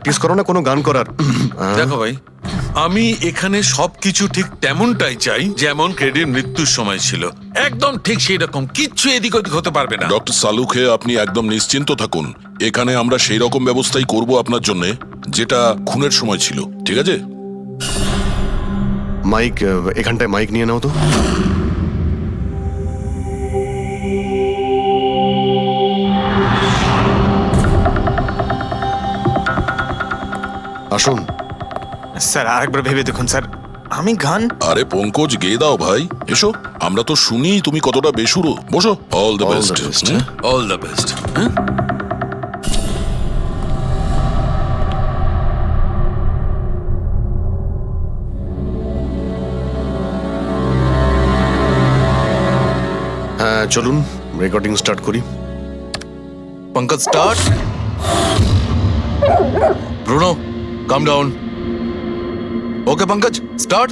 Practice করো না কোনো গান করার। দেখো ভাই, আমি এখানে সবকিছু ঠিক তেমনটাই চাই যেমন ক্রেডির মৃত্যুর সময় ছিল, একদম ঠিক সেই রকম, কিচ্ছু এদিক ওদিক হতে পারবে না। ডক্টর সালুখে আপনি একদম নিশ্চিন্ত থাকুন, এখানে আমরা সেই রকম ব্যবস্থাই করব আপনার জন্য যেটা খুনের সময় ছিল, ঠিক আছে? মাইক, এখানটায় মাইক নিয়ে নাও তো। আসুন স্যার আরেকবার ভেবে দেখুন স্যার, আমি গান। আরে পঙ্কজ, গেয়ে দাও ভাই, এসো, আমরা তো শুনি তুমি কতটা বেসুরো। বসো। All the All best. the best, all the best. হ্যাঁ চলুন রেকর্ডিং স্টার্ট করি। Pankaj, start. Bruno, calm down. Okay, Pankaj, start.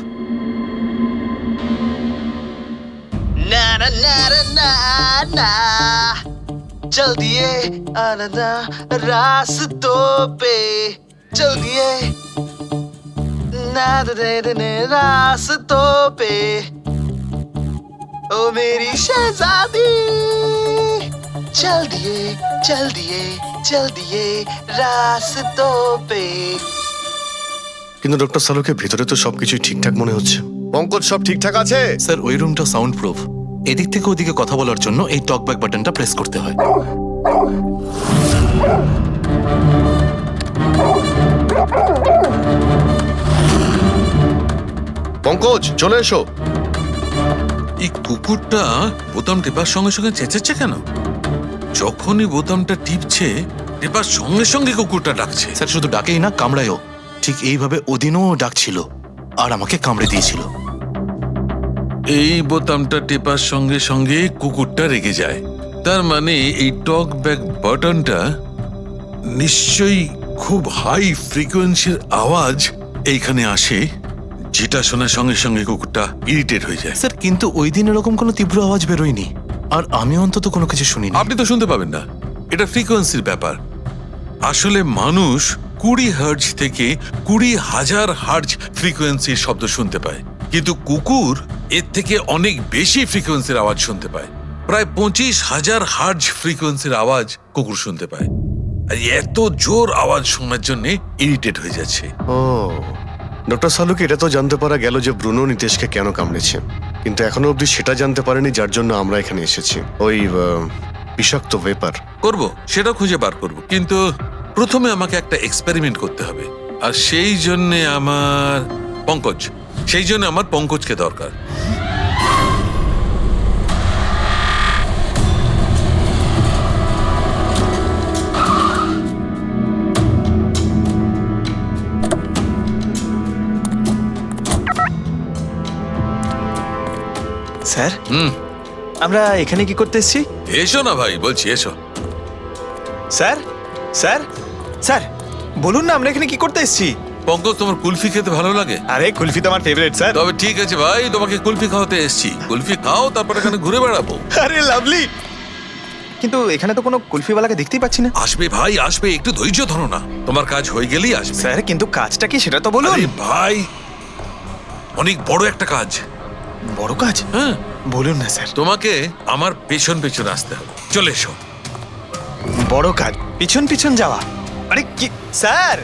ना ना ना ना ना चल दिए आनंदा रास्तों पे चल दिए ना दे रास्तों पे ओ मेरी शहजादी चल दिए चल दिए चल दिए रास्तों पे। কিন্তু ডক্টর সালুকে ভিতরে তো সবকিছুই ঠিকঠাক মনে হচ্ছে। পঙ্কজ, সব ঠিকঠাক আছে? স্যার, ওই রুমটা সাউন্ড প্রুফ। এদিক থেকে ওদিকে কথা বলার জন্য এই টক ব্যাক বাটনটা প্রেস করতে হয়। পঙ্কজ চলে এসো। এই কুকুরটা বোতাম টেপার সঙ্গে সঙ্গে চেঁচাচ্ছে কেন? যখনই বোতামটা টিপছে টেপার সঙ্গে সঙ্গে কুকুরটা ডাকছে। স্যার, শুধু ডাকেই না, কামড়ায়ও। ঠিক এইভাবে ওদিনও ডাকছিল আর আমাকে কামড়ে দিয়েছিল। এই বোতামটা টেপার সঙ্গে সঙ্গে কুকুরটা রেগে যায়, তার মানে এই টক ব্যাক বাটনটা নিশ্চয়ই খুব হাই ফ্রিকোয়েন্সির আওয়াজ এইখানে আসে, যেটা শোনার সঙ্গে সঙ্গে কুকুরটা ইরিটেট হয়ে যায়। স্যার, কিন্তু ওই দিন এরকম কোনো তীব্র আওয়াজ বেরোয়নি, আর আমি অন্তত কোনো কিছু শুনিনি। আপনি তো শুনতে পাবেন না, এটা ফ্রিকোয়েন্সির ব্যাপার। আসলে মানুষ 20 হার্জ থেকে 20,000 হার্জ ফ্রিকোয়েন্সির শব্দ শুনতে পায়, কিন্তু কুকুর এর থেকে অনেক বেশি ফ্রিকোয়েন্সির আওয়াজ শুনতে পায়। প্রায় 25,000 হার্জ ফ্রিকোয়েন্সির আওয়াজ কুকুর শুনতে পায়, আর এত জোর আওয়াজ শোনার জন্য ইরিটেট হয়ে যাচ্ছে। ও, ডক্টর সালুকে এটা তো জানতে পারা গেল যে ব্রুনো নিতেশকে কেন কামড়েছে, কিন্তু এখনো অবধি সেটা জানতে পারেনি যার জন্য আমরা এখানে এসেছি, ওই বিষাক্ত ভেপার। করব, সেটা খুঁজে বার করব, কিন্তু প্রথমে আমাকে একটা এক্সপেরিমেন্ট করতে হবে, আর সেই জন্য আমার পঙ্কজকে দরকার। স্যার আমরা এখানে কি করতে এসেছি? এসো না ভাই, বলছি এসো। স্যার স্যার স্যার বলুন না, আমরা এখানে কি করতে এসেছি? পঙ্কজ, তোমার কুলফি খেতে ভালো লাগে? আরে কুলফি তো আমার ফেভারিট স্যার। তবে ঠিক আছে ভাই, তোমাকে কুলফি খাওয়াতে এসেছি। কুলফি খাও, তারপর এখানে ঘুরে বেড়াবো। আরে লাভলি, কিন্তু এখানে তো কোনো কুলফিওয়ালাকে দেখতেই পাচ্ছি না। আসবে ভাই, আসবে, একটু ধৈর্য ধরো না, তোমার কাজ হয়ে গেলেই আসবে। স্যার কিন্তু কাজটা কি সেটা তো বলুন। আরে ভাই, অনেক বড় একটা কাজ। বড় কাজ? হ্যাঁ, বলুন না স্যার। তোমাকে আমার পেছন পেছন আসতে হবে, চলে এসো। বড় কাজ, পিছন পিছন যাওয়া? আরে কি স্যার!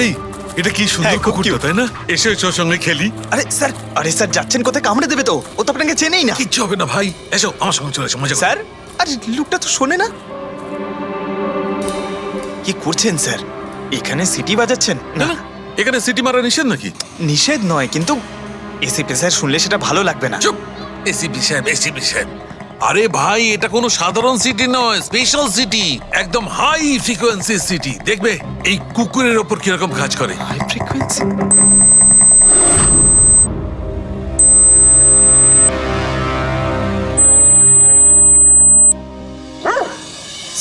এই, এটা কি সুন্দর হ্যাঁ, খুব কুকুরটা, cute। তাই না? এসো এসো, সঙ্গে খেলি। আরে স্যার যাচ্ছেন কোথায়? কামড়ে দেবে তো, ও তো আপনাকে চেনেই না। কিচ্ছু হবে না ভাই, এসো আমার সঙ্গে, চলে এসো, মজা করো। স্যার, আরে লোকটা তো শোনে না। কি করছেন স্যার? এখানে সিটি বাজাচ্ছেন? না না, এখানে সিটি মারা নিষেধ নাকি? নিষেধ নয়, কিন্তু এসিপি স্যার শুনলে সেটা ভালো লাগবে না। চুপ, এসিপি সাহেব, এসিপি সাহেব। আরে ভাই, এটা কোনো সাধারণ সিটি নয়, স্পেশাল সিটি, একদম হাই ফ্রিকোয়েন্সি সিটি। দেখবে এই কুকুরের ওপর কিরকম কাজ করে। High frequency?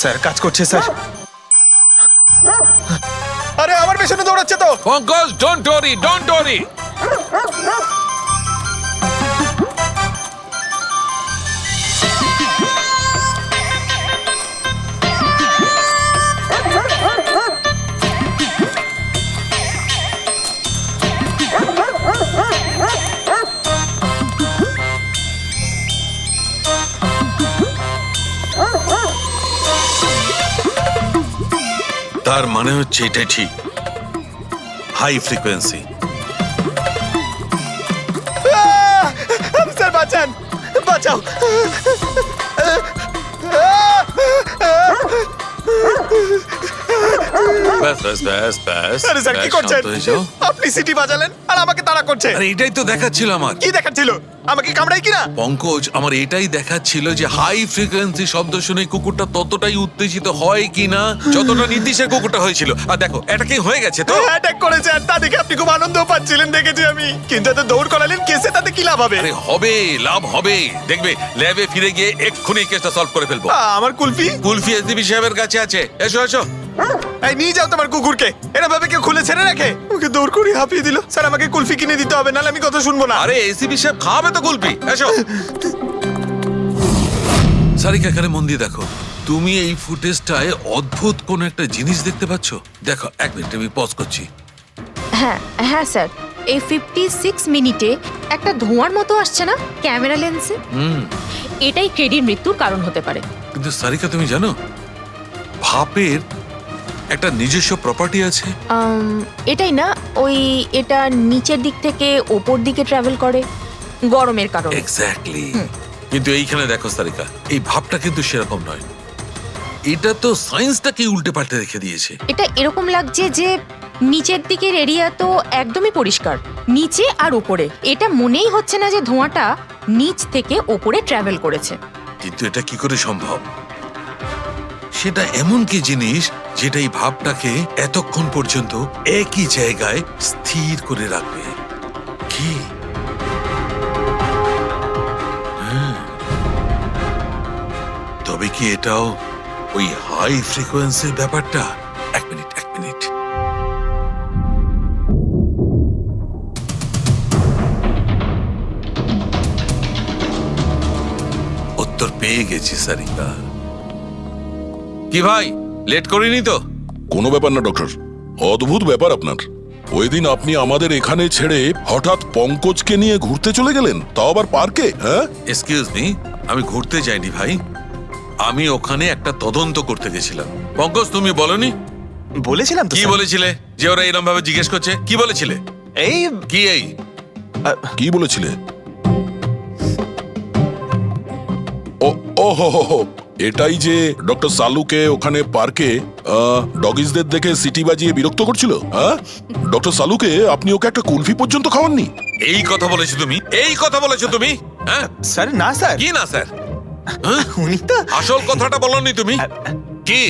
স্যার কাজ করছে স্যার। আরে আমার পেছনে দৌড়াচ্ছে তো। Pankaj, don't worry, don't worry. তার মানে হচ্ছে এটাই ঠিক, হাই ফ্রিকোয়েন্সি। স্যার বাঁচান, বাঁচাও। ব্যাস ব্যাস ব্যাস ব্যাস, আরে স্যার কি ব্যাস, করছেন? শান্ত হয়ে যাও। আপনি সিটি বাজালেন আর আমাকে তাড়া করছে। আরে এটাই তো দেখাচ্ছিল আমার কি দেখাচ্ছিল? আমাকে কামড়াই কিনা? পঙ্কজ, আমার এটাই দেখাচ্ছিল যে হাই ফ্রিকোয়েন্সি শব্দ শুনে কুকুরটা ততটাই উত্তেজিত হয় কিনা যতটা নির্দিশের কুকুরটা হয়েছিল। আর দেখো, এটা কি হয়ে গেছে তো? অ্যাটাক করেছে আর তা দেখে আপনি খুব আনন্দ পাচ্ছিলেন দেখেছি আমি। কিন্তু এত দৌড় করালেন কেসে, তাতে কি লাভ হবে? আরে হবে, লাভ হবে, দেখবে ল্যাবে ফিরে গিয়ে এক্ষুনি কেসটা সলভ করে ফেলবো। আমার কুলফি? কুলফি এসডিপি সাহেবের কাছে আছে, এসো এসো। এই নিয়ে যাও তোমার কুকুরকে। এরা ভাবে কেউ খুলে ছেড়ে রাখে? ওকে দৌড় করে হাঁপিয়ে দিল। স্যার আমাকে কুলফি কিনে দিতে হবে, নাহলে আমি কথা শুনবো না। আরে এসিপি সাহেব খাওয়াবে তো কুলফি, এসো। সারিকা, এখানে মন দিয়ে দেখো, তুমি এই ফুটেজটায় অদ্ভুত কোন একটা জিনিস দেখতে পাচ্ছ? দেখো, এক মিনিট আমি পজ করছি। হ্যাঁ হ্যাঁ স্যার, এই 56 মিনিটে একটা ধোঁয়ার মতো আসছে না ক্যামেরা লেন্সে? এটাই টেডির মৃত্যুর কারণ হতে পারে। কিন্তু সারিকা, তুমি জানো ভাপের একটা নিজস্ব প্রপার্টি আছে? এটাই না, ওই এটা নিচের দিক থেকে ওপর দিকে ট্রাভেল করে গরমের কারণে। এক্স্যাক্টলি। কিন্তু এইখানে দেখো সারিকা, এই ভাবটা কিন্তু সেরকম নয়। এটা তো সায়েন্সটাকে উল্টে পাল্টে রেখে দিয়েছে। এটা এরকম লাগছে যে নিচের দিকের এরিয়া তো একদমই পরিষ্কার, নিচে আর উপরে এটা মনেই হচ্ছে না যে ধোঁয়াটা নিচ থেকে ওপরে ট্রাভেল করেছে। কিন্তু এটা কি করে সম্ভব? সেটা এমন কি জিনিস যেটা এই ভাবটাকে এতক্ষণ পর্যন্ত একই জায়গায় স্থির করে রাখবে? কি? তবে কি এটাও ওই হাই ফ্রিকোয়েন্সির ব্যাপারটা? এক মিনিট, এক মিনিট। উত্তর পেয়ে গেছি সারিকা। কি ভাই, লেট করিনি তো? কোনো ব্যাপার না ডক্টর, অদ্ভুত ব্যাপার আপনার। ওই দিন আপনি আমাদের এখানে ছেড়ে হঠাৎ পঙ্কজকে নিয়ে ঘুরতে চলে গেলেন, তাও আবার পার্কে। হ্যাঁ, এক্সকিউজ মি, আমি ঘুরতে যাইনি ভাই, আমি ওখানে একটা তদন্ত করতে গেছিলাম। পঙ্কজ, তুমি বলনি? বলেছিলাম তো কি স্যার। বলেছিলে যে ওরা এরকম ভাবে জিজ্ঞেস করছে? কি বলেছিলে? এই কি এই? কি বলেছিলে? ও ও হো হো হো, এটাই যে ডক্টর সালুকে ওখানে পার্কে ডগিসদের দেখে সিটি বাজিয়ে বিরক্ত করছিল। হ্যাঁ, ডক্টর সালুকে আপনি ওকে একটা কুলফি পর্যন্ত খাওয়াননি? এই কথা বলেছো তুমি? এই কথা বলেছো তুমি? হ্যাঁ, স্যার না স্যার, কি না স্যার? হ্যাঁ? উনি তো আসল কথাটা বলনি তুমি? কি?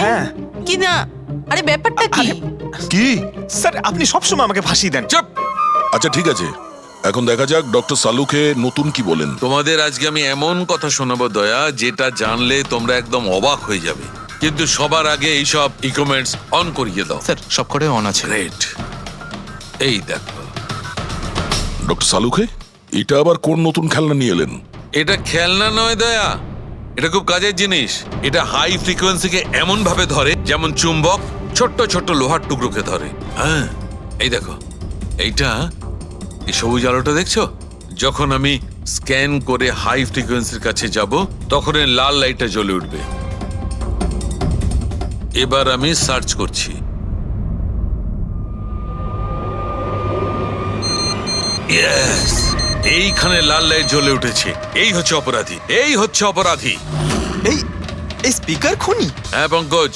হ্যাঁ কি না? আরে ব্যাপারটা কি? কি? স্যার, আপনি সবসময় আমাকে ফাঁসি দেন। চুপ! আচ্ছা ঠিক আছে, এখন দেখা যাক ডক্টর সালুকে নতুন কি বলেন। তোমাদের আজকে আমি এমন কথা শোনাবো দয়া, যেটা জানলে তোমরা একদম অবাক হয়ে যাবে। কিন্তু সবার আগে এইসব ইকুইপমেন্টস অন করিয়ে দাও। স্যার সব কটাই অন আছে। গ্রেট। এই দেখো, ডক্টর সালুকে এটা আবার কোন নতুন খেলনা নিয়ে এলেন? এটা খেলনা নয় দয়া, এটা খুব কাজের জিনিস। এটা হাই ফ্রিকোয়েন্সিকে এমন ভাবে ধরে যেমন চুম্বক ছোট্ট ছোট্ট লোহার টুকরোকে ধরে। হ্যাঁ, এই দেখো, এইটা, এই সবুজ আলোটা দেখছো? যখন আমি স্ক্যান করে হাই ফ্রিকোয়েন্সির কাছে যাব, তখন এই লাল লাইটটা জ্বলে উঠবে। এবার আমি সার্চ করছি। ইয়েস, এইখানে লাল লাইট জ্বলে উঠেছে। এই হচ্ছে অপরাধী, এই হচ্ছে অপরাধী। এই এই স্পিকার খুনি? হ্যাঁ পঙ্কজ,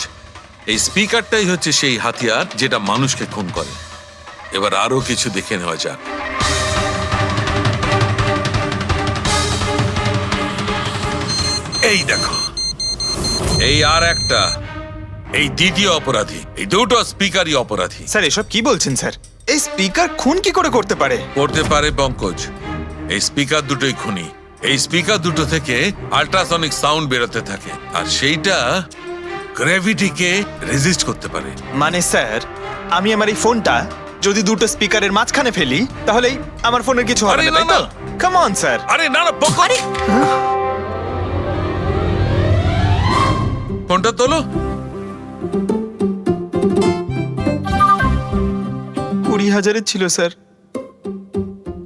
এই স্পিকারটাই হচ্ছে সেই হাতিয়ার যেটা মানুষকে খুন করে। এবার আরো কিছু দেখে নেওয়া যাক। এই দেখো, এই আর একটা, এই দ্বিতীয় অপরাধী। এই দুটো স্পিকারই অপরাধী। স্যার এসব কি বলছেন স্যার? এই স্পিকার খুন কি করে করতে পারে? করতে পারে পঙ্কজ, এই স্পিকার দুটোই খুনি। এই স্পিকার দুটো থেকে আল্ট্রাসনিক সাউন্ড বেরোতে থাকে, আর সেইটা গ্র্যাভিটিকে রেজিস্ট করতে পারে। মানে স্যার, আমি আমার এই ফোনটা যদি দুটো স্পিকারের মাঝখানে ফেলি, তাহলেই আমার ফোনের কিছু হবে আরে না, তাই না, তো? না। Come on sir. আরে না না পঙ্কজ, ফোনটা তোলো। 20,000-এর ছিল স্যার।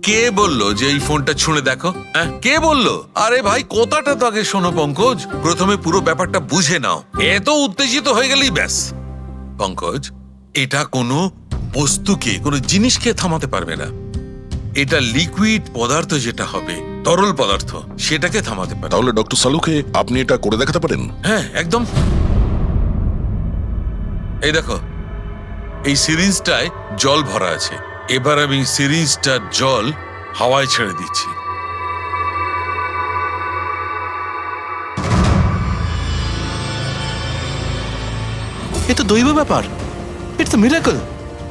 কে বললো যে এই ফোনটা ছুঁড়ে দেখো? হ্যাঁ, কে বললো? আরে ভাই, কথাটা তো আগে শোনো পঙ্কজ, প্রথমে পুরো ব্যাপারটা বুঝে নাও। এত উত্তেজিত হয়ে গেলেই ব্যাস। পঙ্কজ, এটা কোনো বস্তুকে, কোনো জিনিসকে থামাতে পারবে না। এটা লিকুইড পদার্থ যেটা হবে, তরল পদার্থ, সেটাকে থামাতে পারে। তাহলে ডক্টর সালুকে আপনি এটা করে দেখাতে পারেন? হ্যাঁ, একদম। এই দেখো, এই সিরিঞ্জটায় জল ভরা আছে। এবার আমি সিরিঞ্জটার জল হাওয়ায় ছেড়ে দিচ্ছি। এ তো দৈব ব্যাপার, ইটস আ মিরাকল।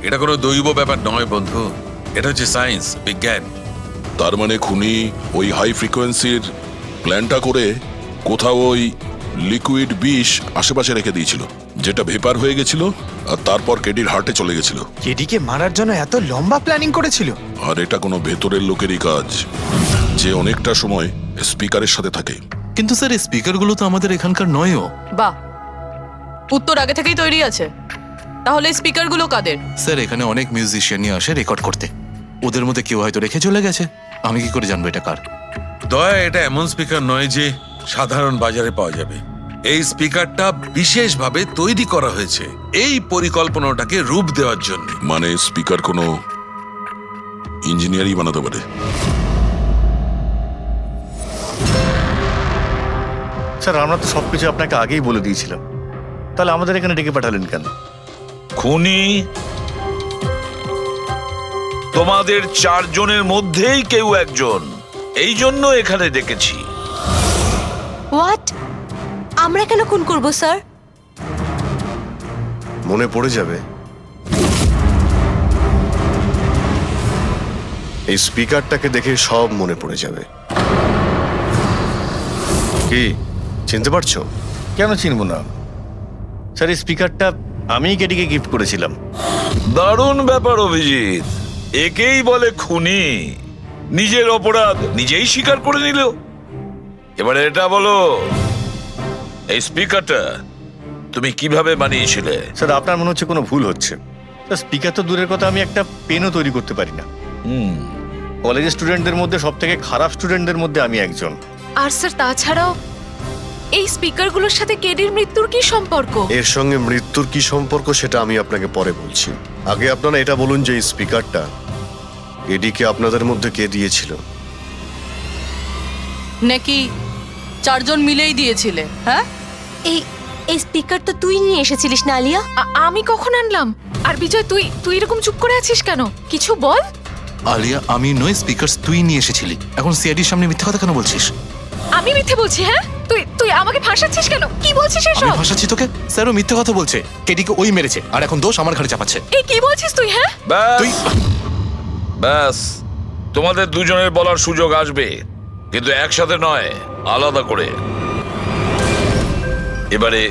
এটা কোনো দৈব ব্যাপার নয় বন্ধু, এটা হচ্ছে সায়েন্স, বিজ্ঞান। তার মানে খুনি ওই হাই ফ্রিকোয়েন্সির প্ল্যানটা করে কোথাও ওই লিকুইড বিষ আশেপাশে রেখে দিয়েছিল, যেটা ভেপার হয়ে গেছিল আর তারপর কেডির হার্টে চলে গেছিল। কেডিকে মারার জন্য এত লম্বা প্ল্যানিং করেছিল? আর এটা কোনো ভেতরের লোকেরই কাজ, যে অনেকটা সময় স্পিকারের সাথে থাকে। কিন্তু স্যার এই স্পিকারগুলো তো আমাদের এখানকার নয়ও। বাহ, উত্তর আগে থেকেই তৈরি আছে। তাহলে স্পিকারগুলো কাদের? স্যার এখানে অনেক মিউজিশিয়ানই আসে রেকর্ড করতে, ওদের মধ্যে কেউ হয়তো রেখে চলে গেছে। আমি কি করে জানবো এটা কার? দয়া, এটা এমন স্পিকার নয় যে সাধারণ বাজারে পাওয়া যাবে। এই স্পিকারটা বিশেষভাবে তৈরি করা হয়েছে এই পরিকল্পনাটাকে রূপ দেওয়ার জন্য। মানে স্পিকার কোনো ইঞ্জিনিয়ারই বানাতে পারে। স্যার আমরা তো সবকিছু আপনাকে আগেই বলে দিয়েছিলাম, তাহলে আমাদের এখানে ডেকে পাঠালেন কেন? খুনি তোমাদের চারজনের মধ্যেই কেউ একজন, এই জন্য এখানে ডেকেছি। হোয়াট? আমরা কেন খুন করব স্যার? মনে পড়ে যাবে, এই স্পিকারটাকে দেখে সব মনে পড়ে যাবে। কি চিনতে পারছো? কেন চিনবো না স্যার, এই স্পিকারটা আমিই কেডিকে গিফট করেছিলাম। দারুণ ব্যাপার অভিজিৎ, একেই বলে খুনি। নিজের অপরাধ নিজেই স্বীকার করে নিল। এবারে এটা বলো, এই স্পিকারটা তুমি কিভাবে বানিয়েছিলে? স্যার আপনার মনে হচ্ছে কোনো ভুল হচ্ছে। স্যার স্পিকার তো দূরের কথা, আমি একটা পেনও তৈরি করতে পারি না। কলেজের স্টুডেন্টদের মধ্যে সব থেকে খারাপ স্টুডেন্টদের মধ্যে আমি একজন। আর স্যার তাছাড়াও এই স্পিকারগুলোর সাথে কেডির মৃত্যুর কি সম্পর্ক? এর সঙ্গে মৃত্যুর কি সম্পর্ক সেটা আমি আপনাকে পরে বলছি। আগে আপনারা এটা বলুন যে এই স্পিকারটা এডিকে আপনাদের মধ্যে কে দিয়েছিল? নাকি চারজন মিলেই দিয়েছিলে? হ্যাঁ, এই স্পিকার তো তুই নিয়ে এসেছিলিস না আলিয়া? আমি কখন আনলাম? আর বিজয়, তুই এরকম চুপ করে আছিস কেন? কিছু বল। আলিয়া, আমি নয়, স্পিকার তুই নিয়ে এসেছিলি। এখন সিআইডির সামনে মিথ্যা কথা কেন বলছিস? আমি মিথ্যে বলছি? হ্যাঁ, তুই আমাকে ফাঁসাচ্ছিস কেন? কি বলছিস আমি এসব? ভাষাচ্ছি তোকে? স্যারও মিথ্যা কথা বলছে, কেডিকে ওই মেরেছে আর এখন দোষ আমার ঘাড়ে চাপাচ্ছে। এই কি বলছিস তুই? হ্যাঁ, তুই ব্যাস, তোমাদের দুজনের বলার সুযোগ আসবে, কিন্তু একসাথে নয়, আলাদা করে। এবারে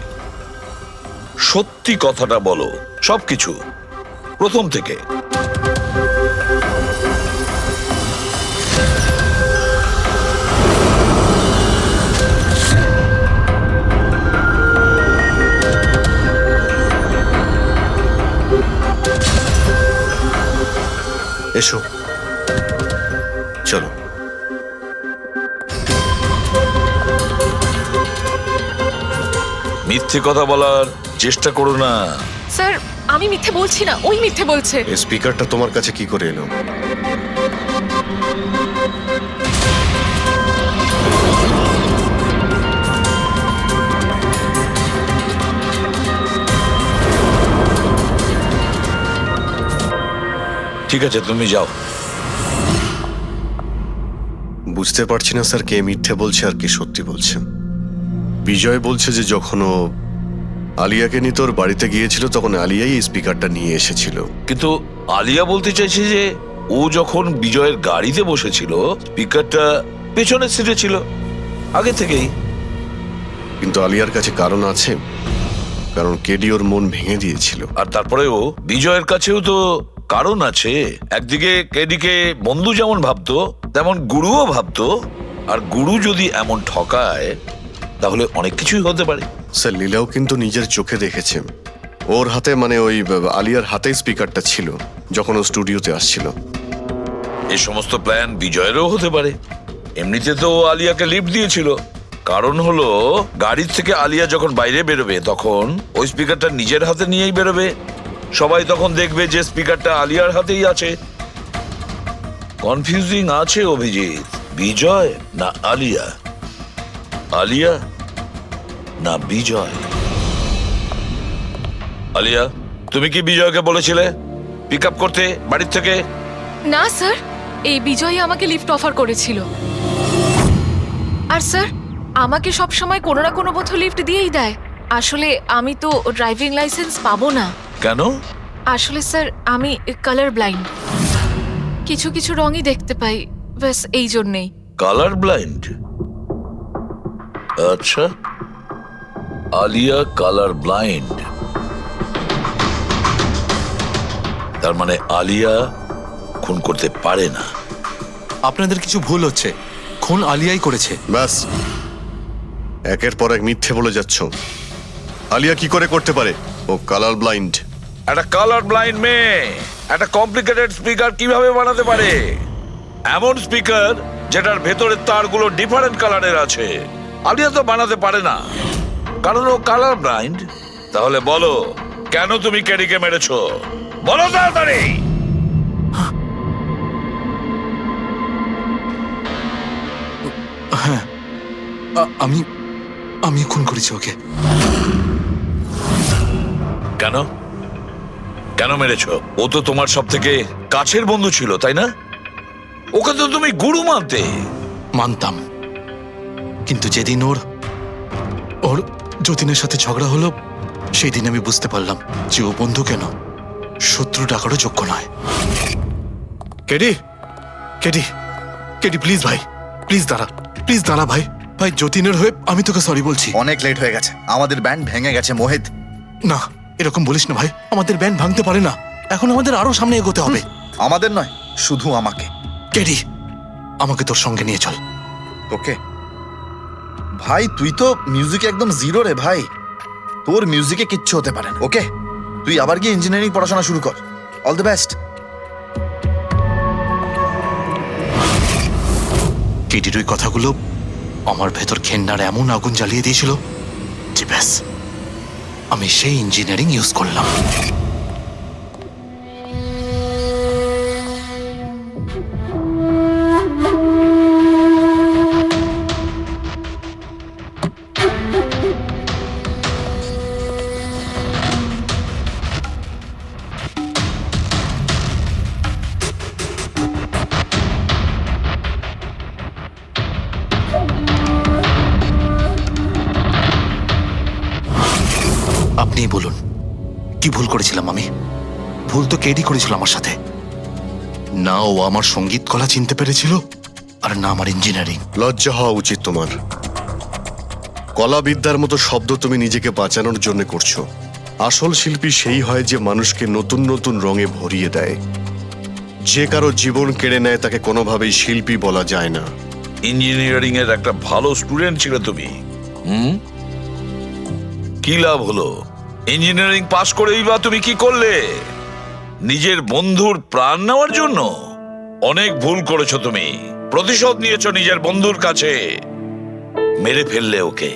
সত্যি কথাটা বলো, সবকিছু প্রথম থেকে। এসো, চলো। মিথ্যে কথা বলার চেষ্টা করো না। স্যার আমি মিথ্যে বলছি না, ওই মিথ্যে বলছে। এই স্পিকারটা তোমার কাছে কি করে এলো? ঠিক আছে, তুমি যাও। বুঝতে পারছি না স্যার, কে মিথ্যে বলছে আর কে সত্যি বলছে। বিজয় বলছে যে যখন ও আলিয়াকে নিয়ে তোর বাড়িতে গিয়েছিল তখন আলিয়াই এই স্পিকারটা নিয়ে এসেছিল। কিন্তু আলিয়া বলতে চাইছে যে ও যখন বিজয়ের গাড়িতে বসেছিল স্পিকারটা পেছনের সিটে ছিল আগে থেকেই। কিন্তু আলিয়ার কাছে কারণ আছে, কারণ কেডি ওর মন ভেঙে দিয়েছিল। আর তারপরেও বিজয়ের কাছেও তো কারণ আছে। একদিকে কেডিকে বন্ধু যেমন ভাবতো তেমন গুরুও ভাবতো, আর গুরু যদি এমন ঠকায় তাহলে অনেক কিছুই হতে পারে। স্যার লীলাও কিন্তু নিজের চোখে দেখেছে, ওর হাতে মানে ওই আলিয়ার হাতেই স্পিকারটা ছিল যখন ও স্টুডিওতে আসছিল। এই সমস্ত প্ল্যান বিজয়েরও হতে পারে। এমনিতে তো ও আলিয়াকে লিফট দিয়েছিল, কারণ হলো গাড়ির থেকে আলিয়া যখন বাইরে বেরোবে তখন ওই স্পিকারটা নিজের হাতে নিয়েই বেরোবে। সবাই তখন দেখবে যে স্পিকারটা আলিয়ার হাতেই আছে। কনফিউজিং আছে অভিজিৎ। বিজয় না আলিয়া, আলিয়া না বিজয়। আলিয়া, তুমি কি বিজয়কে বলেছিলে পিক আপ করতে বাড়ির থেকে? না স্যার, এই বিজয়ই আমাকে লিফট অফার করেছিল। আর স্যার, আমাকে সব সময় কোনো না কোনো পথে লিফট দিয়েই দেয়। আসলে আমি তো ড্রাইভিং লাইসেন্স পাবো না। কেন? আসলে স্যার, আমি কালার ব্লাইন্ড, কিছু কিছু রঙই দেখতে পাই, ব্যাস এই জন্যেই। Colour blind? আচ্ছা, আলিয়া কালার ব্লাইন্ড। তার মানে আলিয়া খুন করতে পারে না। আপনাদের কিছু ভুল হচ্ছে, খুন আলিয়াই করেছে। ব্যাস, একের পর এক মিথ্যে বলে যাচ্ছ। আলিয়া কি করে করতে পারে? ও কালার ব্লাইন্ড। একটা কালার ব্লাইন্ড মেয়ে একটা কমপ্লিকেটেড স্পিকার কিভাবে বানাতে পারে? এমন স্পিকার যেটার ভেতরের তারগুলো ডিফারেন্ট কালারের আছে। আলিয়া তো বানাতে পারে না, কারণ ও কালার ব্লাইন্ড। তাহলে বলো, কেন তুমি কেডিকে মেরেছো? বলো তাড়াতাড়ি। হ্যাঁ, আমি আমি খুন করেছি ওকে। কেন কেন মেরেছো? ও তো তোমার সব থেকে কাছের বন্ধু ছিল, তাই না? ওকে তো তুমি গুরু মানতে। মানতাম, কিন্তু যেদিন ওর যতীনের সাথে ঝগড়া হলো সেই দিন আমি বুঝতে পারলাম যে ও বন্ধু কেন শত্রু ডাকারও যোগ্য নয়। কেডি কেডি কেডি, প্লিজ ভাই, প্লিজ দাঁড়া ভাই। ভাই, যতীনের হয়ে আমি তোকে সরি বলছি। অনেক লেট হয়ে গেছে, আমাদের ব্যান্ড ভেঙে গেছে মোহিত। না, এরকম বলিস না ভাই, আমাদের ব্যান্ড ভাঙতে পারে না। এখন আমাদের আরো সামনে এগোতে হবে। আমাদের নয়, শুধু আমাকে। কেডি, আমাকে তোর সঙ্গে নিয়ে চল। তোকে? ভাই, তুই তো মিউজিকে একদম জিরো রে ভাই। তোর মিউজিকে কিচ্ছু হতে পারে না। ওকে, তুই আবার গিয়ে ইঞ্জিনিয়ারিং পড়াশোনা শুরু কর। All the best. কেডির ওই কথাগুলো আমার ভেতর ঘেন্নার এমন আগুন জ্বালিয়ে দিয়েছিল যে ব্যাস, আমি সেই ইঞ্জিনিয়ারিং ইউজ করলাম। আপনিই বলুন, কি ভুল করেছিলাম আমি? ভুল তো কেডি করেছিল আমার সাথে। না ও আমার সঙ্গীত কলা চিনতে পেরেছিল, আর না আমার ইঞ্জিনিয়ারিং। লজ্জা হওয়া উচিত তোমার। কলাবিদ্যার মতো শব্দ তুমি নিজেকে বাঁচানোর জন্য করছো। আসল শিল্পী সেই হয় যে মানুষকে নতুন নতুন রঙে ভরিয়ে দেয়। যে কারো জীবন কেড়ে নেয় তাকে কোনোভাবেই শিল্পী বলা যায় না। ইঞ্জিনিয়ারিং এর একটা ভালো স্টুডেন্ট ছিল তুমি। কি লাভ হলো? ইঞ্জিনিয়ারিং পাশ করেই বা তুমি কি করলে? নিজের বন্ধুর প্রাণ নেওয়ার জন্য? অনেক ভুল করেছো তুমি। প্রতিশোধ নিয়েছো নিজের বন্ধুর কাছে। মেরে ফেললে ওকে।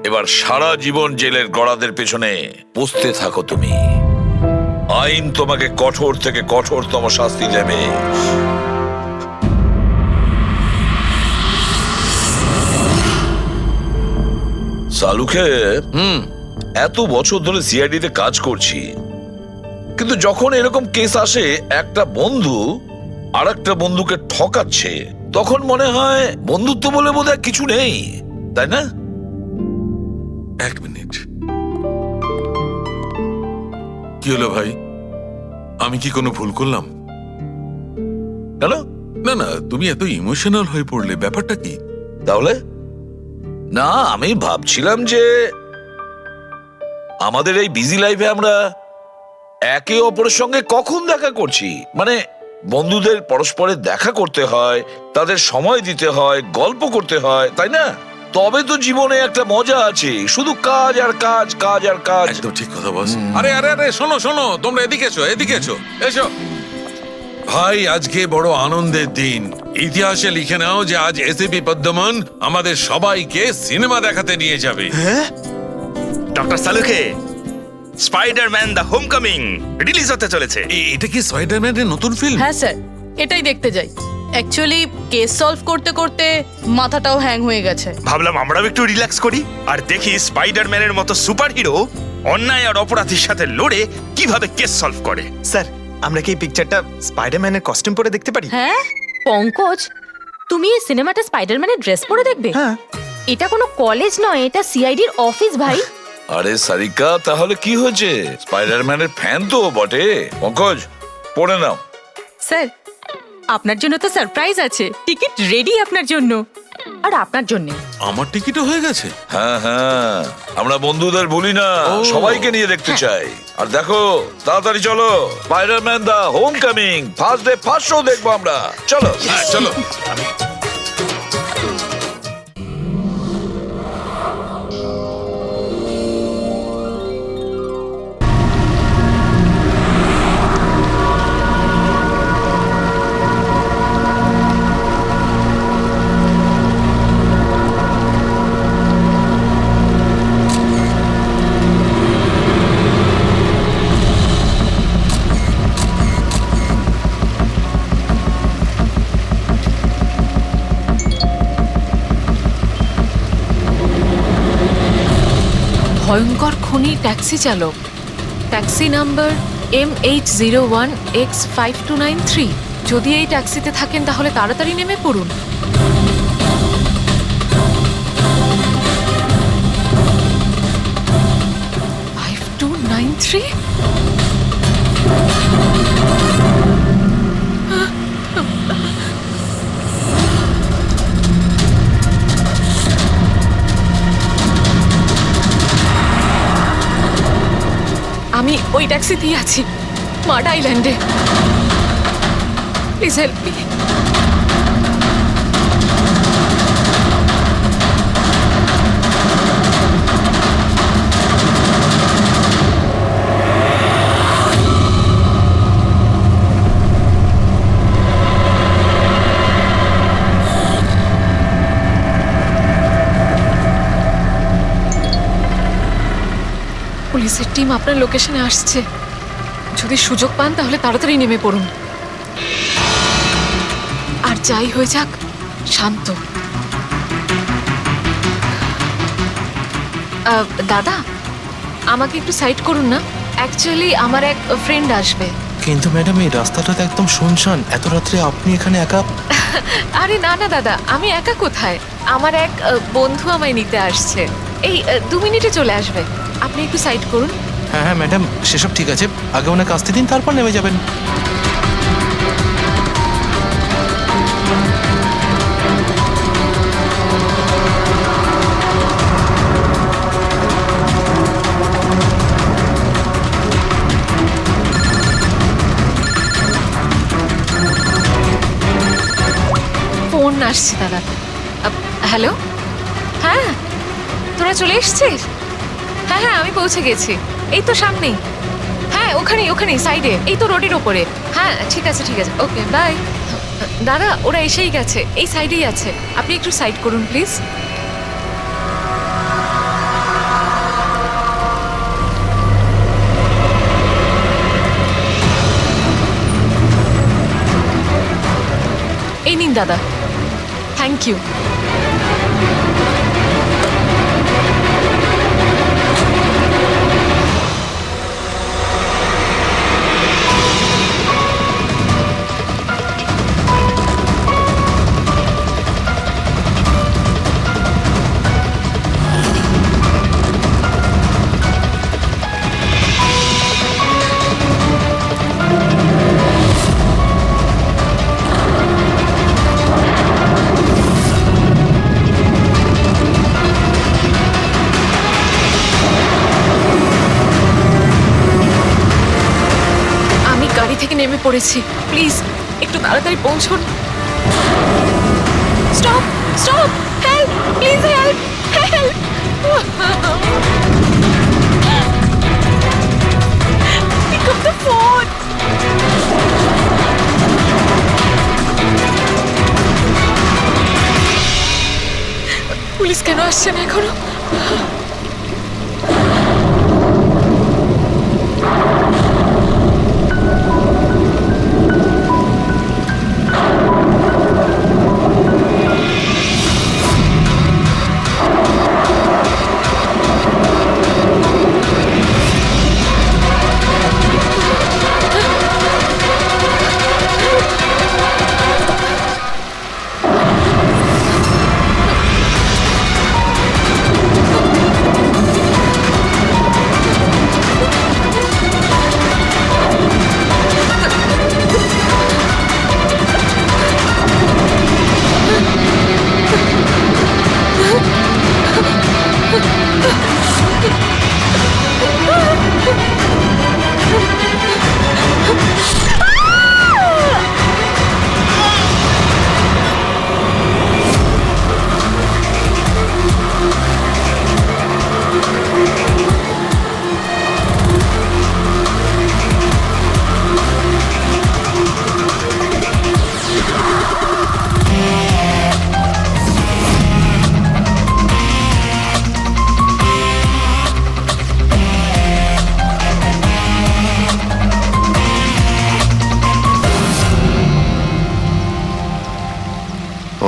এবার সারা জীবন জেলের গড়াদের পেছনে পৌঁছতে থাকো তুমি। আইন তোমাকে কঠোর থেকে কঠোরতম শাস্তি দেবে। সালুকে এত বছর ধরে সিআইডিতে কাজ করছি, কিন্তু যখন এরকম কেস আসে একটা বন্ধু আর একটা বন্ধুকে ঠকাচ্ছে, তখন মনে হয় বন্ধুত্ব বলে বোধহয় কিছু নেই, তাই না? এক মিনিট, কি হলো ভাই? আমি কি কোনো ভুল করলাম? কেন? না না, তুমি এত ইমোশনাল হয়ে পড়লে, ব্যাপারটা কি? তাহলে না, আমি ভাবছিলাম যে আমাদের এই বিজি লাইফে আমরা একে অপরের সঙ্গে কখন দেখা করছি। মানে বন্ধুদের পরস্পরের দেখা করতে হয়, তাদের সময় দিতে হয়, গল্প করতে হয়, তাই না? তবে তো জীবনে একটা মজা আছে। শুধু কাজ আর কাজ, কাজ আর কাজ। একদম ঠিক কথা বস। আরে আরে আরে, শোনো শোনো, তোমরা এদিকে এসো, এদিকে এসো, এসো। ভাই, আজকে বড় আনন্দের দিন। ইতিহাসে লিখে নাও যে আজ এসিপি পদ্মমন আমাদের সবাইকে সিনেমা দেখাতে নিয়ে যাবে। ডক্টর সালুকে স্পাইডারম্যান দ্য হোমকামিং রিলিজ হতে চলেছে। এটা কি স্পাইডারম্যানের নতুন ফিল্ম? হ্যাঁ স্যার, এটাই দেখতে যাই। অ্যাকচুয়ালি কেস সলভ করতে করতে মাথাটাও হ্যাং হয়ে গেছে। ভাবলাম আমরাও একটু রিল্যাক্স করি আর দেখি স্পাইডারম্যানের মতো সুপারহিরো অন্যায় আর অপরাধীর সাথে লড়ে কিভাবে কেস সলভ করে। স্যার, আমরা কি এই পিকচারটা স্পাইডারম্যানের কস্টিউম পরে দেখতে পারি? হ্যাঁ পঙ্কজ, তুমি এই সিনেমাটা স্পাইডারম্যানের ড্রেস পরে দেখবে? হ্যাঁ। এটা কোনো কলেজ নয়, এটা সিআইডির অফিস ভাই। আরে সারিকা, তাহলে কি হয়েছে? স্পাইডারম্যানের ফ্যান তো বটে। পঙ্কজ, পড়ে নাও। স্যার, আপনার জন্য তো সারপ্রাইজ আছে। টিকিট রেডি আপনার জন্য আর আপনার জন্য। আমার টিকিটও হয়ে গেছে? হ্যাঁ হ্যাঁ, আমরা বন্ধুদের ভুলি না, সবাইকে নিয়ে দেখতে চাই। আর দেখো, তাড়াতাড়ি চলো, Spiderman the Home Coming first day first show দেখবো আমরা। চলো চলো। ভয়ঙ্কর খুনি ট্যাক্সি চালক, ট্যাক্সি নাম্বার M801X5293। যদি এই ট্যাক্সিতে থাকেন তাহলে তাড়াতাড়ি নেমে পড়ুন। আমি ওই ট্যাক্সিতেই আছি, মাড আইল্যান্ডে। Please help me. পুলিশের টিম আপনার লোকেশনে আসছে। যদি সুযোগ পান তাহলে তাড়াতাড়ি নেমে পড়ুন। আর যাই হয়ে যাক, শান্ত। দাদা, আমাকে একটু সাইড করুন না। অ্যাকচুয়ালি আমার এক ফ্রেন্ড আসবে। কিন্তু ম্যাডাম, এই রাস্তাটা তো একদম শুনশান। এত রাত্রে আপনি এখানে একা? আরে না না দাদা, আমি একা কোথায়? আমার এক বন্ধু আমায় নিতে আসছে। এই 2 মিনিটে চলে আসবে। আপনি একটু সাইড করুন। হ্যাঁ হ্যাঁ ম্যাডাম, সেসব ঠিক আছে। আগে ওনাকে আসতে দিন, তারপর নেমে যাবেন। ফোন আসছে দাদা। হ্যালো, হ্যাঁ তোরা চলে এসছিস? হ্যাঁ হ্যাঁ, আমি পৌঁছে গেছি। এই তো সামনেই। হ্যাঁ, ওখানেই সাইডে, এই তো রোডের ওপরে। হ্যাঁ ঠিক আছে, ওকে বাই। দাদা, ওরা এসেই গেছে, এই সাইডেই আছে। আপনি একটু সাইড করুন প্লিজ। এই নিন দাদা, থ্যাংক ইউ। নেমে পড়েছি, প্লিজ একটু তাড়াতাড়ি পৌঁছুন। Stop stop, help please, help help. Pick up the phone. Police কেন আসছে না এখনো?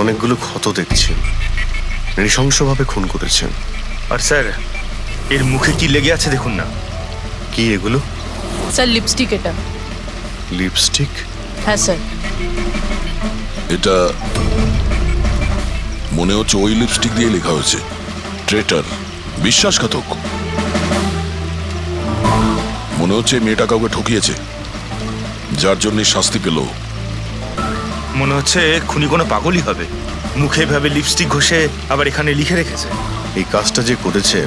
অনেকগুলো ক্ষত দেখছি, নৃশংসভাবে খুন করেছেন। আর স্যার এর মুখে কি লেগে আছে দেখুন না। কি এগুলো? স্যার লিপস্টিক এটা। লিপস্টিক? হ্যাঁ স্যার। এটা মনে হচ্ছে ওই লিপস্টিক দিয়ে লেখা হয়েছে ট্রেটার, বিশ্বাসঘাতক। মনে হচ্ছে মেয়েটা কাউকে ঠকিয়েছে, যার জন্য শাস্তি পেল। মনে হচ্ছে খুনি কোনো পাগলই হবে, মুখে ভাবে লিপস্টিক ঘষে আবার এখানে লিখে রেখেছে। এই কাজটা যে করেছে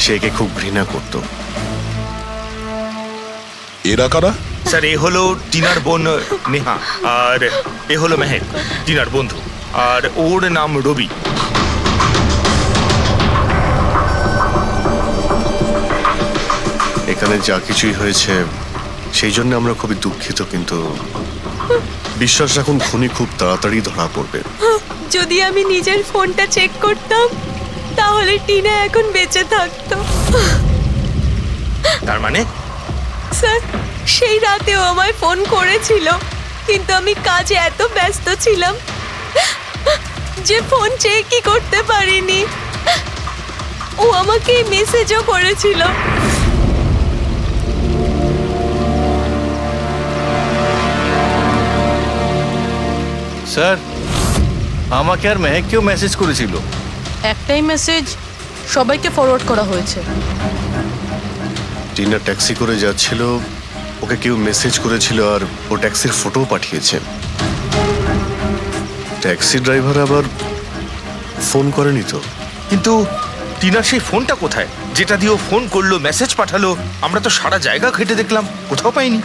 সে একে খুব ঘৃণা করত। এরা কারা? স্যার এ হলো টিনার বোন নেহা, আর এ হলো মেহেক, টিনার বন্ধু, আর ওর নাম রবি। এখানে যা কিছুই হয়েছে সেই জন্য আমরা খুবই দুঃখিত, কিন্তু বিশ্বাস রাখুন খুনি খুব তাড়াতাড়ি ধরা পড়বে। যদি আমি নিজের ফোনটা চেক করতাম তাহলে টিনা এখন বেঁচে থাকতো। তার মানে? স্যার সেই রাতেও আমায় ফোন করেছিল, কিন্তু আমি কাজে এত ব্যস্ত ছিলাম যে ফোন চেকই করতে পারিনি। ও আমাকে মেসেজও করেছিল। স্যার আমাকে আর মেহেককেও মেসেজ করেছিল। একটাই মেসেজ সবাইকে ফরওয়ার্ড করা হয়েছে। টিনা ট্যাক্সি করে যাচ্ছিল, ওকে কেউ মেসেজ করেছিল আর ও ট্যাক্সির ফটোও পাঠিয়েছে। ট্যাক্সি ড্রাইভার আবার ফোন করেনি তো। কিন্তু টিনার সেই ফোনটা কোথায় যেটা দিয়ে ও ফোন করলো, মেসেজ পাঠালো? আমরা তো সারা জায়গা ঘেটে দেখলাম, কোথাও পাইনি।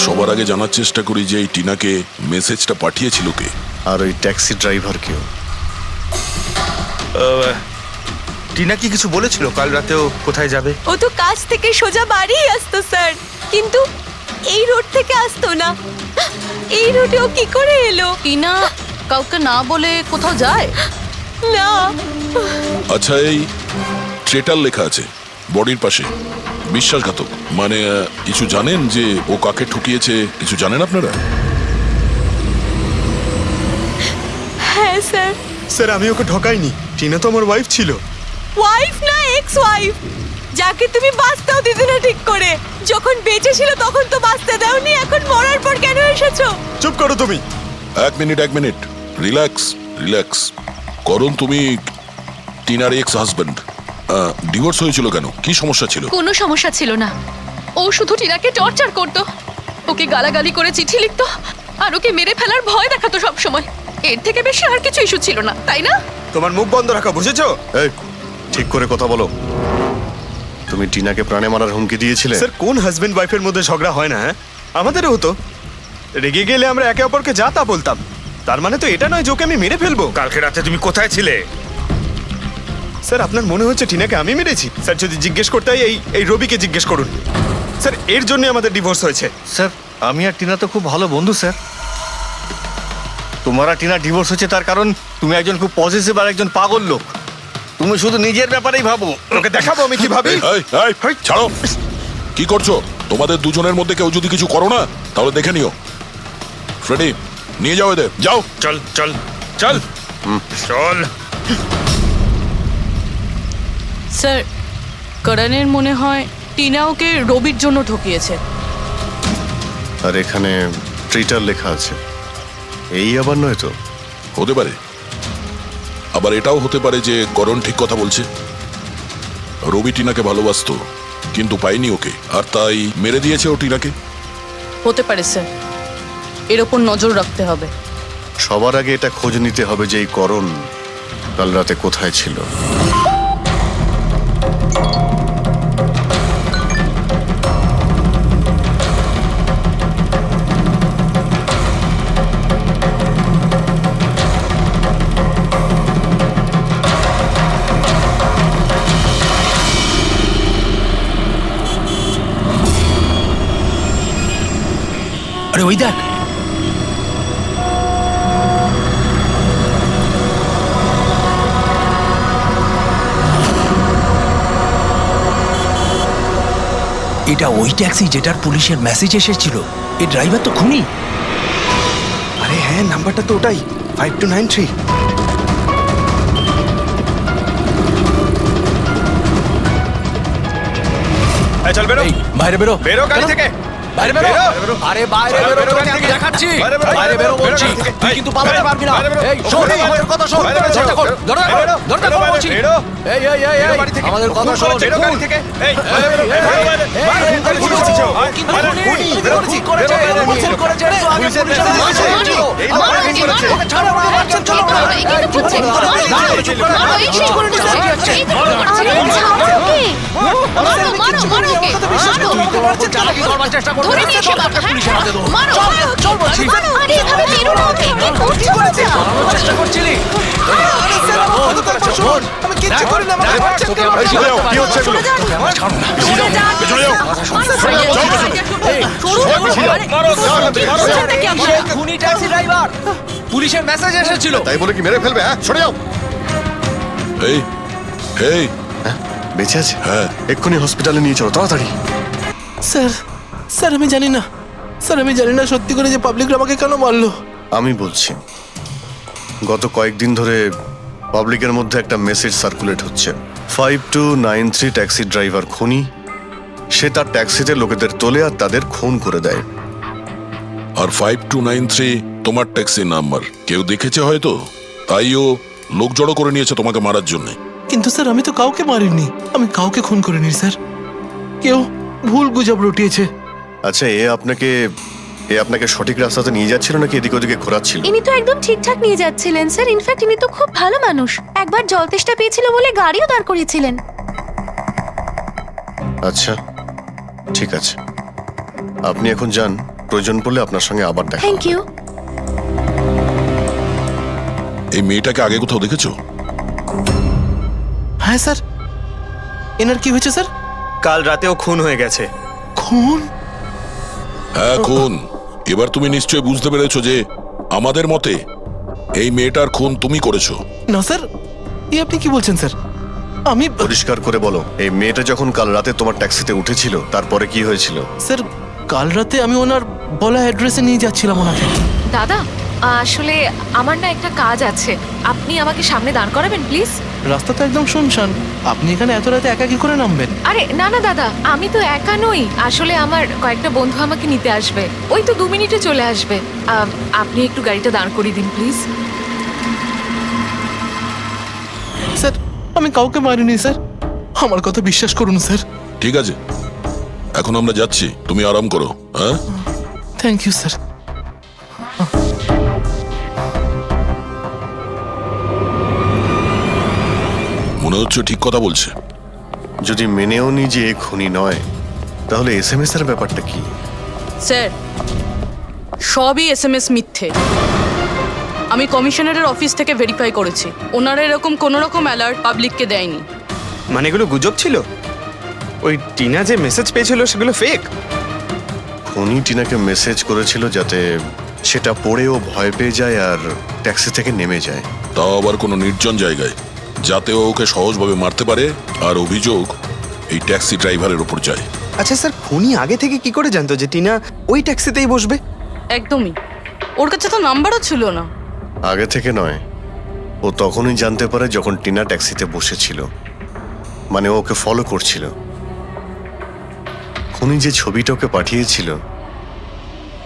সবার আগে জানার চেষ্টা করি যে এই টিনাকে মেসেজটা পাঠিয়েছিল কে, আর ওই ট্যাক্সি ড্রাইভার কেউ। টিনা কি কিছু বলেছিল কাল রাতেও কোথায় যাবে? ও তো কাজ থেকে সোজা বাড়ি আসতো স্যার, কিন্তু এই রোড থেকে আসতো না। এই রোডে ও কি করে এলো? টিনা কাউকে না বলে কোথাও যায় না। আচ্ছা এই ট্রেটার লেখা আছে বডির পাশে, বিশ্বাসঘাতক মানে কিছু জানেন যে ও কাকে ঠকিয়েছে? কিছু জানেন আপনারা? হ্যাঁ স্যার। স্যার আমি ওকে ঠকাইনি, টিনা তো আমার ওয়াইফ ছিল। ওয়াইফ না, এক্স ওয়াইফ, যাকে তুমি বাঁচতেও দিতে না ঠিক করে। যখন বেঁচে ছিল তখন তো বাঁচতে দাওনি, এখন মরার পর কেন এসেছো? চুপ করো তুমি। এক মিনিট, রিল্যাক্স রিল্যাক্স। করুন তুমি টিনার এক্স হাজবেন্ড, ডিভোর্স হয়েছিল কেন? কি সমস্যা ছিল? কোনো সমস্যা ছিল না, ও শুধু টিনাকে টর্চার করতো, ওকে গালাগালি করে চিঠি লিখতো আর ওকে মেরে ফেলার ভয় দেখাতো সব সময়। এর থেকে বেশি আর কিছু ইস্যু ছিল না, তাই না? তোমার মুখ বন্ধ রাখা, বুঝেছো? এই ঠিক করে কথা বলো। তুমি টিনাকে প্রাণে মারার হুমকি দিয়েছিলে? স্যার কোন হাজবেন্ড ওয়াইফের মধ্যে ঝগড়া হয় না? হ্যাঁ আমাদেরও হতো, রেগে গেলে আমরা একে অপরকে যা তা বলতাম। তার মানে তো এটা নয় যে ওকে আমি মেরে ফেলবো। কালকে রাতে তুমি কোথায় ছিলে? স্যার আপনার মনে হচ্ছে টিনাকে আমি মেরেছি? স্যার যদি জিজ্ঞেস করতে হয় এই রবিকে জিজ্ঞেস করুন। স্যার এর জন্য আমাদের ডিভোর্স হয়েছে। স্যার আমি আর টিনা তো খুব ভালো বন্ধু স্যার। তোমার আর টিনা ডিভোর্স হচ্ছে তার কারণ তুমি একজন খুব পজিটিভ আর একজন পাগল লোক। তুমি শুধু নিজের ব্যাপারেই ভাবো। তোকে দেখাবো আমি কি ভাবি। এই, ছাড়ো। কি করছো? তোমাদের দুজনের মধ্যে কেউ যদি কিছু করো না তাহলে দেখে নিও। ফ্রেডি, নিয়ে যাও এদের, যাও। চল চল চল চল। স্যার, করণের মনে হয় টিনা ওকে রবির জন্য ঠকিয়েছে। আর এখানে ট্রিটার লেখা আছে, এই আবার নয় তো? হতে পারে, আবার এটাও হতে পারে যে করণ ঠিক কথা বলছে। রবি টিনাকে ভালোবাসতো কিন্তু পাইনি ওকে, আর তাই মেরে দিয়েছে ও টিনাকে। হতে পারে স্যার, এর ওপর নজর রাখতে হবে। সবার আগে এটা খোঁজ নিতে হবে যে এই করণ কাল রাতে কোথায় ছিল। আরে ওই দেখ, এটা ওই ট্যাক্সি যেটার পুলিশের মেসেজ এসেছিল। এই ড্রাইভার তো খুনি। আরে হ্যাঁ, নাম্বারটা তো ওটাই, 5293। চল বেরো, বাইরে বেরো, বেরো গাড়ি থেকে, বাইরে বেরো। আরে বাইরে বেরো, তোকে আমি দেখাচ্ছি। বাইরে বেরো বলছি, তুই কিন্তু পালাতে পারবি না। এই শোন, আমাদের কথা শোন। দরজা খোল, দরজা খোল, দরজা খোল বলছি। এই আমাদের কথা শোন। বেরো গাড়ি থেকে। এই পুলিশের মেসেজ এসেছিল, তাই বলে কি মেরে ফেলবে? হ্যাঁ, সরে যাও। এই এই হ্যাঁ, বেঁচে আছে? হ্যাঁ। এক্ষুনি হসপিটালে নিয়ে চলো, তাড়াতাড়ি। স্যার। স্যার আমি জানি না, স্যার আমি জানি না সত্যি করে যে পাবলিকরা আমাকে কেন মারলো। আমি বলছি, গত কয়েকদিন ধরে পাবলিকের মধ্যে একটা মেসেজ সার্কুলেট হচ্ছে, 5293 ট্যাক্সি ড্রাইভার খুনি। সে তার ট্যাক্সিতে লোকেদের তোলে আর তাদের খুন করে দেয়। আর 5293 তোমার ট্যাক্সি নাম্বার। কেউ দেখেছে হয়তো, তাইও লোক জড়ো করে নিয়েছে তোমাকে মারার জন্য। কিন্তু স্যার আমি তো কাউকে মারিনি, আমি কাউকে খুন করিনি স্যার। কেউ ভুল গুজব রটিয়েছে। আচ্ছা, এ আপনাকে সঠিক রাস্তাতে নিয়ে যাচ্ছিল নাকি এদিকে ওদিকে ঘোরাচ্ছিল? ইনি তো একদম ঠিকঠাক নিয়ে যাচ্ছিলেন স্যার। ইনফ্যাক্ট ইনি তো খুব ভালো মানুষ। একবার জল তেষ্টা পেয়েছিল বলে গাড়িও দাঁড় করিয়েছিলেন। আচ্ছা, ঠিক আছে, আপনি এখন যান। প্রয়োজন পড়লে আপনার সঙ্গে আবার দেখা থ্যাংক ইউ। এই মেয়েটাকে আগে কোথাও দেখেছো? হ্যাঁ স্যার। এনার কি হয়েছে স্যার? কাল রাতেও খুন হয়ে গেছে। খুন? হ্যাঁ, খুন। এবার তুমি নিশ্চয়ই বুঝতে পেরেছো যে আমাদের মতে এই মেয়েটার খুন তুমি করেছো। না স্যার, এই আপনি কি বলছেন স্যার? আমি পরিষ্কার করে বলো, এই মেয়েটা যখন কাল রাতে তোমার ট্যাক্সিতে উঠেছিল তারপরে কি হয়েছিল? স্যার, কাল রাতে আমি ওনার বলা অ্যাড্রেসে নিয়ে যাচ্ছিলাম ওনাকে। দাদা, আসলে আমার না একটা কাজ আছে, আপনি আমাকে সামনে দাঁড় করাবেন প্লিজ। রাস্তা তো একদম শুনশান, আপনি এখানে এত রাতে একা কি করে নামবেন? আরে না না দাদা, আমি তো একা নই। আসলে আমার কয়েকটা বন্ধু আমাকে নিতে আসবে, ওই তো 2 মিনিটে চলে আসবে। আপনি একটু গাড়িটা দাঁড় করিয়ে দিন প্লিজ। স্যার, আমি কাউকে মারিনি স্যার, আমার কথা বিশ্বাস করুন স্যার। ঠিক আছে, এখন আমরা যাচ্ছি, তুমি আরাম করো। হ্যাঁ, থ্যাংক ইউ স্যার। মনে হচ্ছে ঠিক কথা বলছে। যদি মেনেও নি যে এ খুনি নয়, তাহলে এসএমএস এর ব্যাপারটা কি? স্যার, সবই এসএমএস মিথ্যে। আমি কমিশনারের অফিস থেকে ভেরিফাই করেছি, ওনারা এরকম কোনো রকম অ্যালার্ট পাবলিককে দেয়নি। মানে এগুলো গুজব ছিল? ওই টিনা যে মেসেজ পেয়েছিল সেগুলো ফেক? খুনি টিনাকে মেসেজ করেছিল যাতে সেটা পড়েও ভয় পেয়ে যায় আর ট্যাক্সি থেকে নেমে যায়। তাও আবার কোনো নির্জন জায়গায়, যাতে ও ওকে সহজভাবে মারতে পারে, আর অভিযোগ এই ট্যাক্সি ড্রাইভারের ওপর যায়। আচ্ছা স্যার, খুনি আগে থেকে কি করে জানতো যে টিনা ওই ট্যাক্সিতেই বসবে? একদমই, ওর কাছে তো নাম্বারও ছিল না। আগে থেকে নয়, ও তখনই জানতে পারে যখন টিনা ট্যাক্সিতে বসেছিল, মানে ও ওকে ফলো করছিল। খুনি যে ছবিটা ওকে পাঠিয়েছিল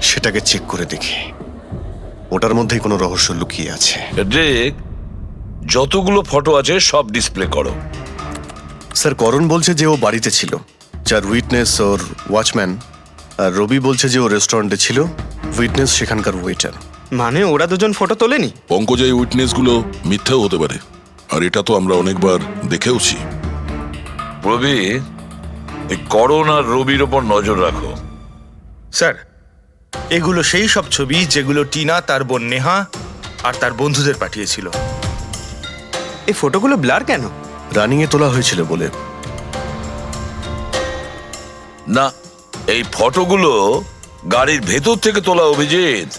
সেটাকে চেক করে দেখি, ওটার মধ্যেই কোনো রহস্য লুকিয়ে আছে। দেখ, যতগুলো ফটো আছে সব ডিসপ্লে করো। স্যার, করণ বলছে যে ও বাড়িতে ছিল, যার উইটনেস ওর ওয়াচম্যান, আর রবি বলছে যে ও রেস্টুরেন্টে ছিল, উইটনেস সেখানকার ওয়েটার। মানে ওরা দুজন ফটো তোলেনি? পঙ্কজ, এই উইটনেসগুলো মিথ্যেও হতে পারে, আর এটা তো আমরা অনেকবার দেখেওছি। রবি, এই করণ আর রবির ওপর নজর রাখো। স্যার, এগুলো সেই সব ছবি যেগুলো টিনা তার বোন নেহা আর তার বন্ধুদের পাঠিয়েছিল। এই ফটোগুলো ব্লার কেন? রানিং এ তোলা হয়েছিল বলে। না, এই ফটোগুলো গাড়ির ভেতর থেকে তোলা। অভিজিৎ,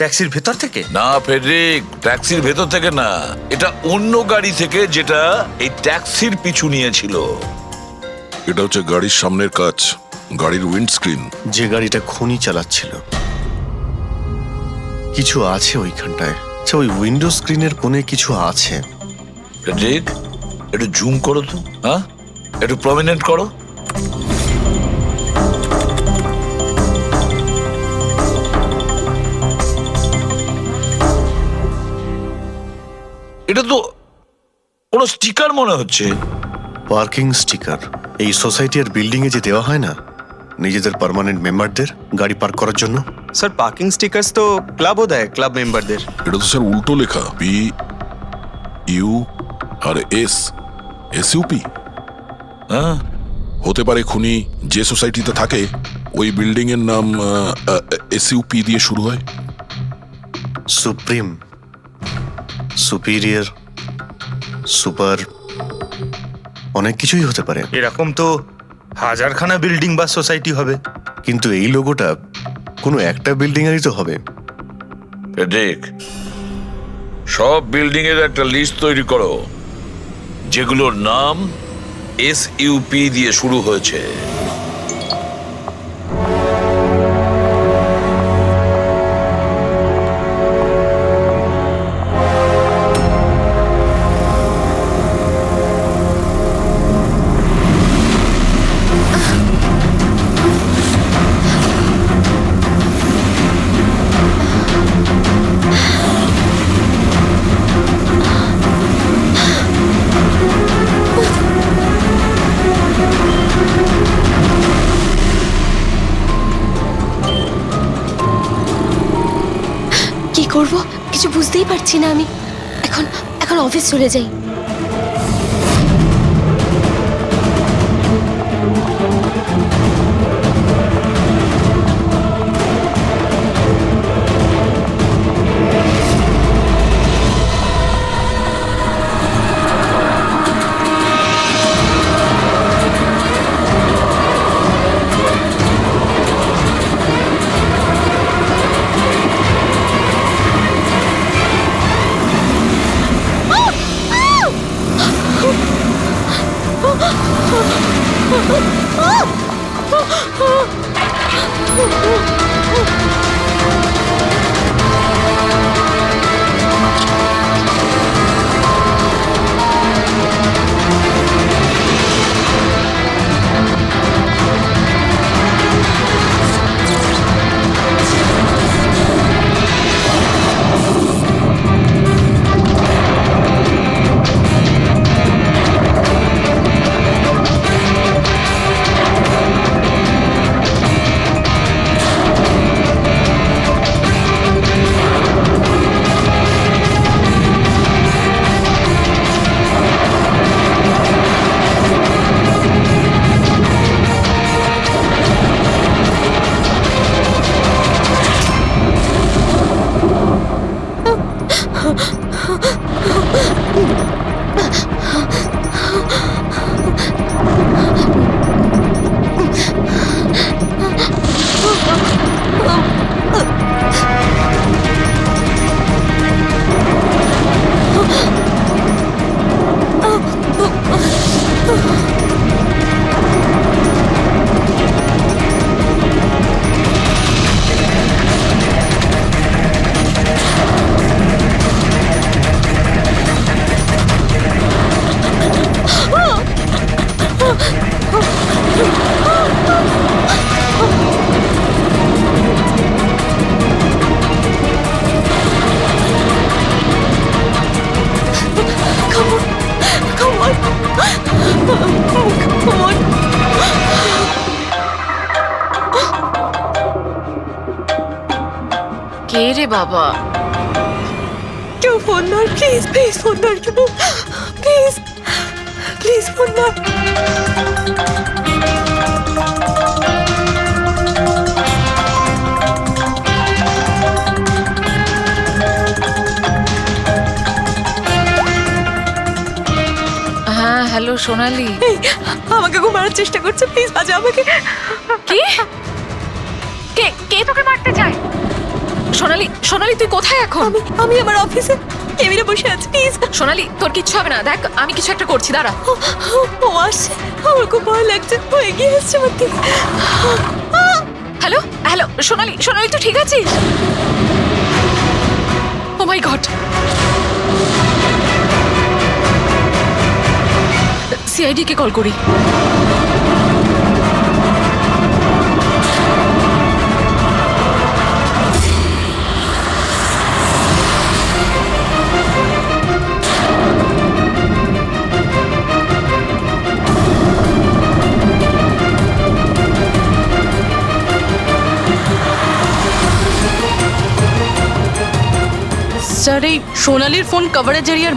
ট্যাক্সির ভেতর থেকে? না ফেডরিক, ট্যাক্সির ভেতর থেকে না, এটা অন্য গাড়ি থেকে, যেটা এই ট্যাক্সির পিছু নিয়েছিল। এটা হচ্ছে গাড়ির সামনের কাচ, গাড়ির উইন্ডস্ক্রিন। যে গাড়িটা খুনি চালাচ্ছিল। কিছু আছে ওইখানটায়। আচ্ছা, ওই উইন্ডো স্ক্রিনের কোণে কিছু আছে। ফেডরিক, একটু জুম করো তো, হ্যাঁ, একটু প্রমিনেন্ট করো। এটা তো কোনো স্টিকার মনে হচ্ছে। Parking sticker. এই সোসাইটি আর বিল্ডিং এ যে দেওয়া হয় না নিজেদের পার্মানেন্ট মেম্বারদের গাড়ি পার্ক করার জন্য। স্যার, পার্কিং স্টিকার্স তো ক্লাবও দেয়, ক্লাব মেম্বারদের। এটা তো স্যার উল্টো লেখা, P U R S, SUP. হ্যাঁ, হতে পারে খুনি যে সোসাইটিতে থাকে ওই বিল্ডিং এর নাম এসইউপি দিয়ে শুরু হয়। সুপ্রিম, সুপিরিয়র, সুপার, অনেক কিছুই হতে পারে। এরকম তো হাজারখানা বিল্ডিং বা সোসাইটি হবে। কিন্তু এই লোগোটা কোনো একটা বিল্ডিং এরই তো হবে। দেখ, সব বিল্ডিং এর একটা লিস্ট তৈরি করো যেগুলোর নাম এসইউপি দিয়ে শুরু হয়েছে। করব কিছু বুঝতেই পারছি না আমি। এখন অফিস চলে যাই। কে রে বাবা? কেউ ফোন ধর, প্লিজ প্লিজ ফোন ধর, কেউ প্লিজ প্লিজ ফোন ধর। হ্যাঁ হ্যালো সোনালি। এই, আমাকে খুব মারার চেষ্টা করছে, প্লিজ বাজা আমাকে। কি? কে কে তোকে মারতে চায়? সোনালি, সোনালি তুই কোথায় এখন? আমি আমার অফিসে কেবিনে বসে আছি, প্লিজ। সোনালি তোর কিচ্ছু হবে না, দেখ আমি কিছু একটা করছি, দাঁড়া। ও আসছে, আমার খুব ভয় লাগছে, ও এগিয়ে আসছে আমার দিকে। হ্যালো হ্যালো সোনালি, সোনালি তুই ঠিক আছিস? ও মাই গড, সিআইডি কে কল করি। স্যার এই সোনালির ফোন কভারেজ এরিয়ার